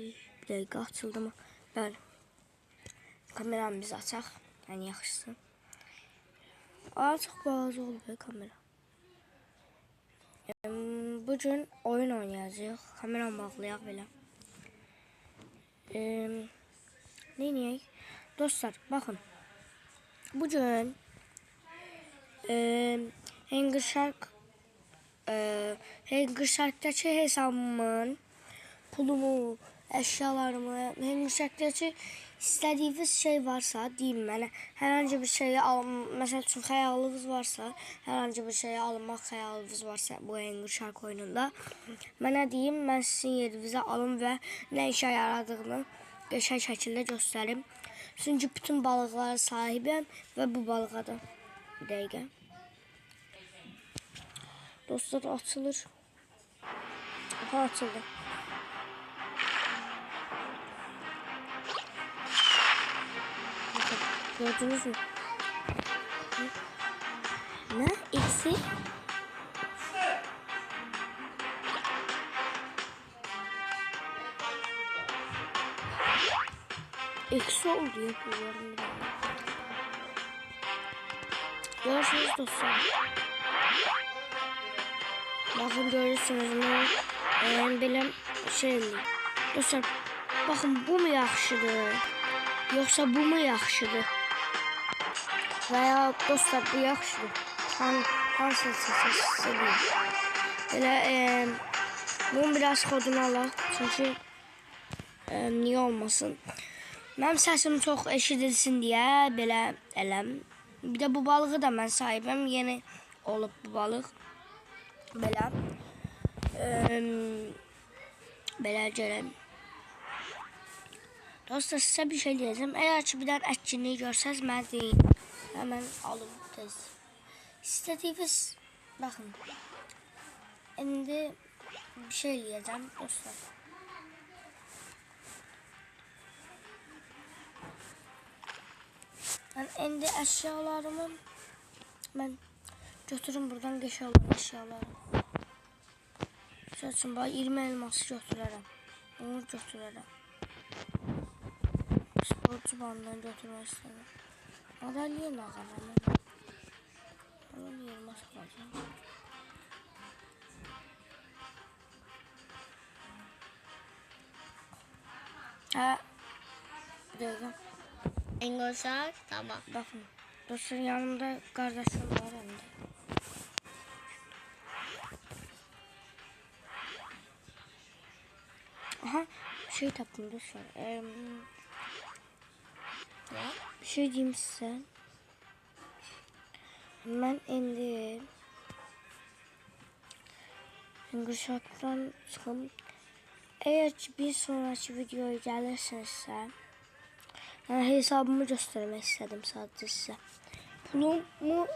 Bir dəqiqə açıldı mı? Bəli. Kameramı biz açaq. Yəni yaxşısı. Çox balaca oldu kamera. Bugün oyun oynayacağıq. Kameramı bağlayaq belə. Neyək? Dostlar, baxın. Bugün Hangry Shark'daki hesabımın pulumu, əşyalarımı, Hangry Shark'daki istədiyiniz şey varsa deyin mənə. Hər hansı bir şeyi məsəl üçün xəyalınız varsa, hər hansı bir şeyi almaq xəyalınız varsa bu Hangry Shark oyununda mənə deyin, mən sizin yerinizə alım və nə işə yaradığını qəşəng şəkildə göstərim. Çünki bütün balıqlara sahibəm və bu balığa da bir dəqiqə. Dostlar, açılır. Aha, açıldı. Gördünüz mü? Ne? İkisi? Eksi oldu yapıyorum. Görüşürüz dostlar. Bakın görürsünüz mü? Benim dostlar, bakın bu mu yaxşıdır? Yoksa bu mu yaxşıdır? Veya dostlar bu yaxşıdır. Hansını seçsiniz? Böyle bunun biraz kodunu alaq. Çünkü niye olmasın? Mənim səsim çox eşidilsin deyə belə eləm. Bir də bu balığı da mən sahibəm. Yeni olub bu balıq. Belə. Belə gələm. Dostlar, sizə bir şey deyəcəm. Əgər ki bir dənə ətkinliyi görsəz mənə deyin. Hemen alın tez. İstədiyiniz, baxın. İndi bir şey yiyəcəm dostlar. Ben indi əşyalarımı mən götürüm buradan qəşəng əşyalarımı. Məsəl üçün 20 elması götürərəm. Bunu götürərəm. Sporcu bandan götürmək istəyirəm. Madalya nağanamı. Onun yerime salacağım. Bir dakika. Hangry Shark, tamam. Bakın. Dostlar, yanımda kardeşim var hem de. Aha, bir şey tapdım dostlar. Bir şey diyeyim size. Ben indi Hangry Shark'tan çıxım. Eğer bir sonraki videoya gəlirsinizsə, hesabımı göstərmək istədim sadəcə sizə. Pulumu